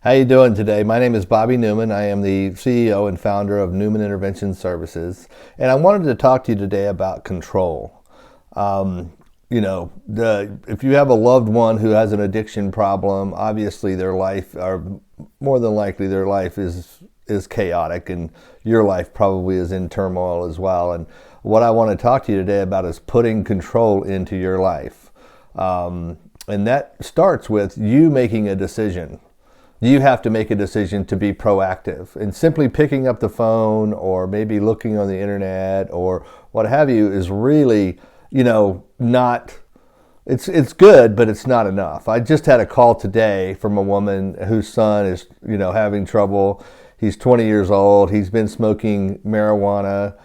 How you doing today? My name is Bobby Newman. I am the CEO and founder of Newman Intervention Services, and I wanted to talk to you today about control. If you have a loved one who has an addiction problem, obviously their life, or more than likely their life is chaotic, and your life probably is in turmoil as well. And what I want to talk to you today about is putting control into your life. And that starts with you making a decision. You have to make a decision to be proactive, and simply picking up the phone or maybe looking on the internet or what have you is really, not, it's good, but it's not enough. I just had a call today from a woman whose son is, having trouble. He's 20 years old. He's been smoking marijuana.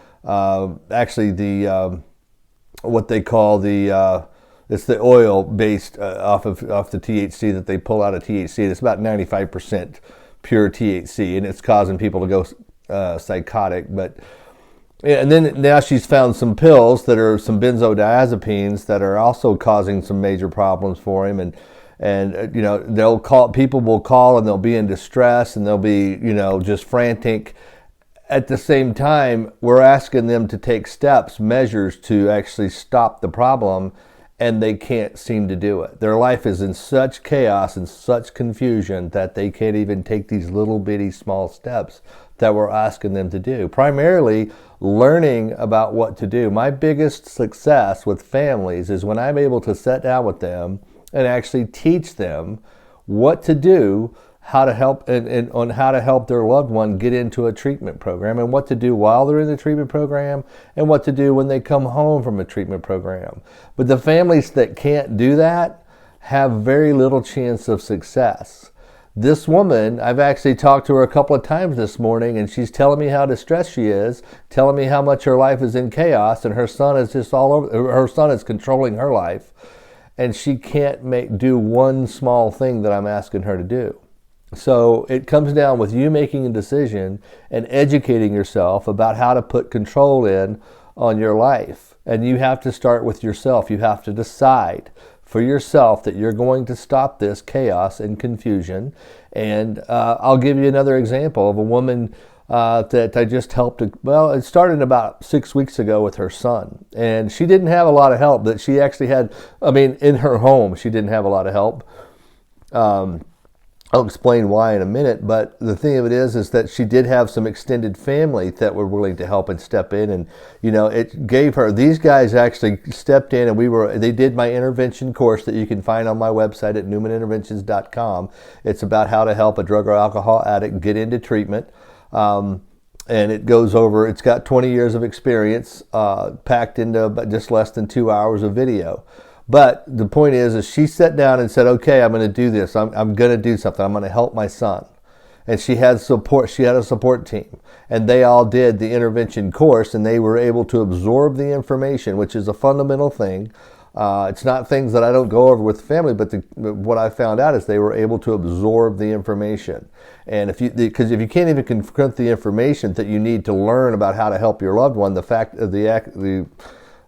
Actually, what they call it's the oil based off the THC that they pull out of THC. It's about 95% pure THC, and it's causing people to go psychotic. And then now she's found some pills that are some benzodiazepines that are also causing some major problems for him. And people will call and they'll be in distress and they'll be just frantic. At the same time, we're asking them to take measures to actually stop the problem, and they can't seem to do it. Their life is in such chaos and such confusion that they can't even take these little bitty small steps that we're asking them to do. Primarily, learning about what to do. My biggest success with families is when I'm able to sit down with them and actually teach them what to do, how to help, and on how to help their loved one get into a treatment program, and what to do while they're in the treatment program, and what to do when they come home from a treatment program. But the families that can't do that have very little chance of success. This woman, I've actually talked to her a couple of times this morning, and she's telling me how distressed she is, telling me how much her life is in chaos, and her son is just all over. Her son is controlling her life, and she can't do one small thing that I'm asking her to do. So it comes down with you making a decision and educating yourself about how to put control in on your life. And you have to start with yourself. You have to decide for yourself that you're going to stop this chaos and confusion. And I'll give you another example of a woman that I just helped. It started about 6 weeks ago with her son. And she didn't have a lot of help that she actually had. In her home, she didn't have a lot of help. I'll explain why in a minute, but the thing of it is that she did have some extended family that were willing to help and step in, and it gave her. These guys actually stepped in, and they did my intervention course that you can find on my website at newmaninterventions.com. It's about how to help a drug or alcohol addict get into treatment, and it goes over. It's got 20 years of experience packed into just less than 2 hours of video. But the point is she sat down and said, okay, I'm going to do this. I'm going to do something. I'm going to help my son. And she had support. She had a support team. And they all did the intervention course, and they were able to absorb the information, which is a fundamental thing. It's not things that I don't go over with family, but what I found out is they were able to absorb the information. And because if you can't even confront the information that you need to learn about how to help your loved one,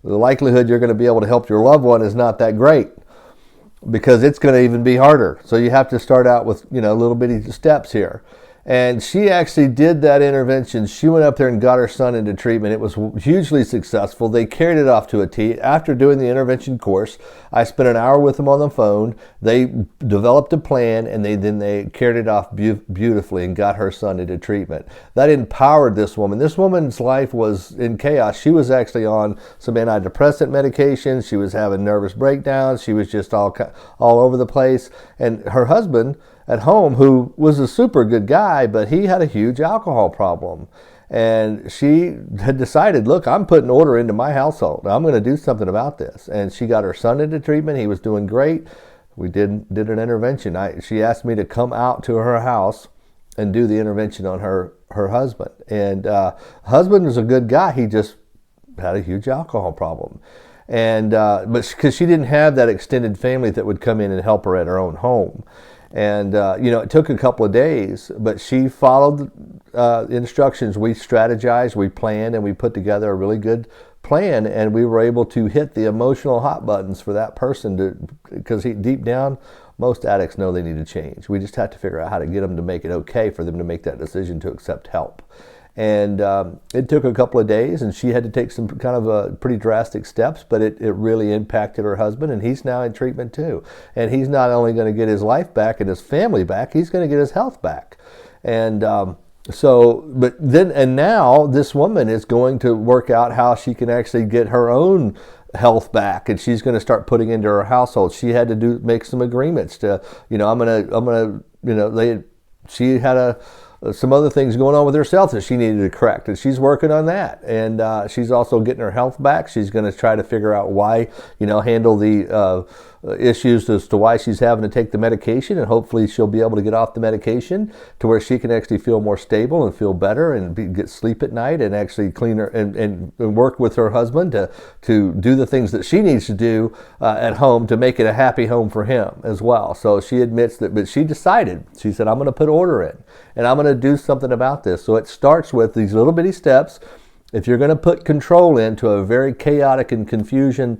the likelihood you're going to be able to help your loved one is not that great, because it's going to even be harder. So you have to start out with little bitty steps here. And she actually did that intervention. She went up there and got her son into treatment. It was hugely successful. They carried it off to a T. After doing the intervention course, I spent an hour with them on the phone. They developed a plan, and they carried it off beautifully and got her son into treatment. That empowered this woman. This woman's life was in chaos. She was actually on some antidepressant medication. She was having nervous breakdowns. She was just all over the place. And her husband at home, who was a super good guy, but he had a huge alcohol problem. And she had decided, look, I'm putting order into my household. I'm going to do something about this. And she got her son into treatment. He was doing great. We did an intervention. She asked me to come out to her house and do the intervention on her husband. And husband was a good guy. He just had a huge alcohol problem. And but because she didn't have that extended family that would come in and help her at her own home. And, it took a couple of days, but she followed instructions. We strategized, we planned, and we put together a really good plan, and we were able to hit the emotional hot buttons for that person because deep down, Most addicts know they need to change. We just have to figure out how to get them to make it okay for them to make that decision to accept help. And it took a couple of days, and she had to take some kind of pretty drastic steps, but it really impacted her husband, and he's now in treatment too. And he's not only going to get his life back and his family back, he's going to get his health back. And now this woman is going to work out how she can actually get her own health back, and she's going to start putting into her household. She had to make some agreements to, she had some other things going on with herself that she needed to correct, and she's working on that. And she's also getting her health back. She's going to try to figure out why, handle the issues as to why she's having to take the medication, and hopefully she'll be able to get off the medication to where she can actually feel more stable and feel better and get sleep at night, and actually clean her and work with her husband to do the things that she needs to do at home to make it a happy home for him as well. So she admits that, but she decided, she said, I'm going to put order in, and I'm going to do something about this. So it starts with these little bitty steps. If you're going to put control into a very chaotic and confusing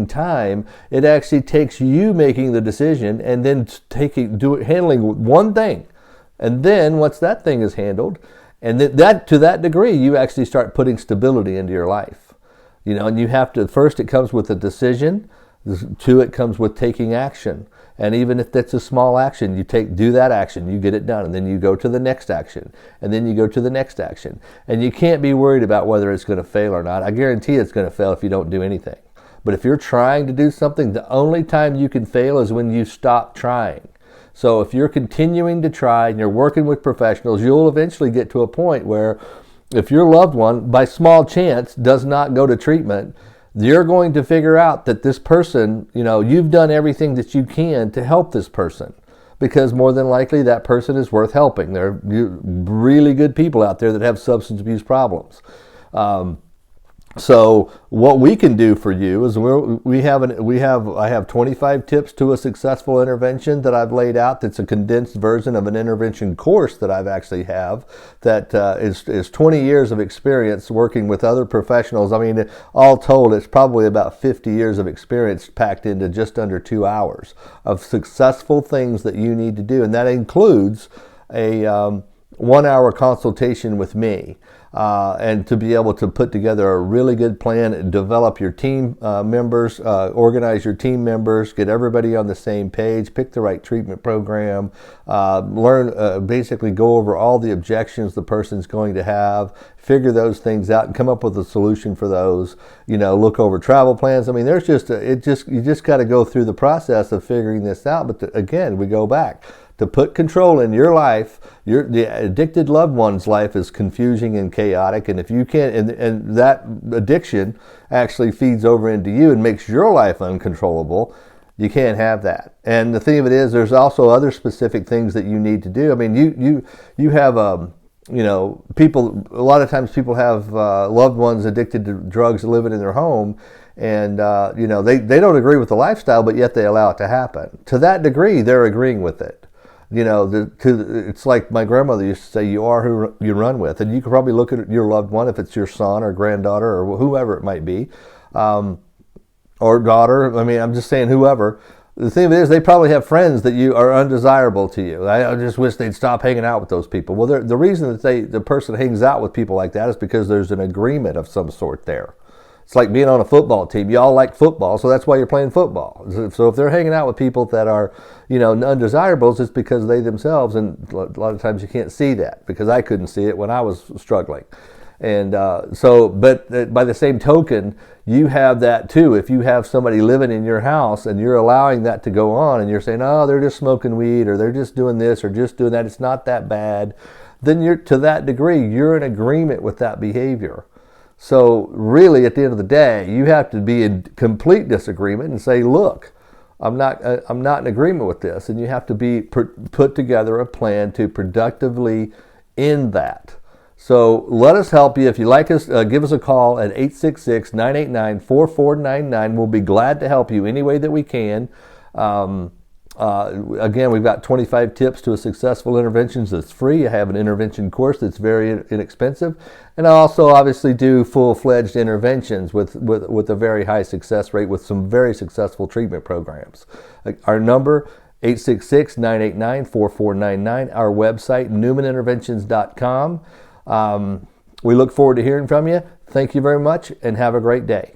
time, it actually takes you making the decision and then handling one thing. And then once that thing is handled, and that to that degree, you actually start putting stability into your life. And you have to, first it comes with a decision, two, it comes with taking action. And even if that's a small action, do that action, you get it done, and then you go to the next action, and then you go to the next action. And you can't be worried about whether it's going to fail or not. I guarantee it's going to fail if you don't do anything. But if you're trying to do something, the only time you can fail is when you stop trying. So if you're continuing to try and you're working with professionals, you'll eventually get to a point where if your loved one, by small chance, does not go to treatment, you're going to figure out that this person, you've done everything that you can to help this person, because more than likely that person is worth helping. There are really good people out there that have substance abuse problems. So what we can do for you is I have 25 tips to a successful intervention that I've laid out. That's a condensed version of an intervention course that I've actually have that is 20 years of experience working with other professionals. I mean, all told, it's probably about 50 years of experience packed into just under 2 hours of successful things that you need to do, and that includes a 1-hour consultation with me. And to be able to put together a really good plan, develop your team members, organize your team members, get everybody on the same page, pick the right treatment program, learn, basically go over all the objections the person's going to have, figure those things out and come up with a solution for those, look over travel plans. I mean, you just got to go through the process of figuring this out. But again, we go back. To put control in your life, the addicted loved one's life is confusing and chaotic, and if you can't, and that addiction actually feeds over into you and makes your life uncontrollable, you can't have that. And the thing of it is, there's also other specific things that you need to do. I mean, you have people. A lot of times, people have loved ones addicted to drugs living in their home. And, they don't agree with the lifestyle, but yet they allow it to happen. To that degree, they're agreeing with it. It's like my grandmother used to say, you are who you run with. And you can probably look at your loved one, if it's your son or granddaughter or whoever it might be, or daughter. I mean, I'm just saying whoever. The thing is, they probably have friends that you are undesirable to you. I just wish they'd stop hanging out with those people. Well, the reason that the person hangs out with people like that is because there's an agreement of some sort there. It's like being on a football team. You all like football, so that's why you're playing football. So if they're hanging out with people that are, undesirables, it's because they themselves, and a lot of times you can't see that, because I couldn't see it when I was struggling. And but by the same token, you have that too. If you have somebody living in your house and you're allowing that to go on, and you're saying, oh, they're just smoking weed, or they're just doing this, or just doing that, it's not that bad, then to that degree, you're in agreement with that behavior. So really, at the end of the day, you have to be in complete disagreement and say, look, I'm not in agreement with this. And you have to put together a plan to productively end that. So let us help you. If you like us, give us a call at 866-989-4499. We'll be glad to help you any way that we can. Again, we've got 25 tips to a successful interventions that's free. I have an intervention course that's very inexpensive. And I also obviously do full-fledged interventions with a very high success rate with some very successful treatment programs. Our number, 866-989-4499. Our website, newmaninterventions.com. We look forward to hearing from you. Thank you very much and have a great day.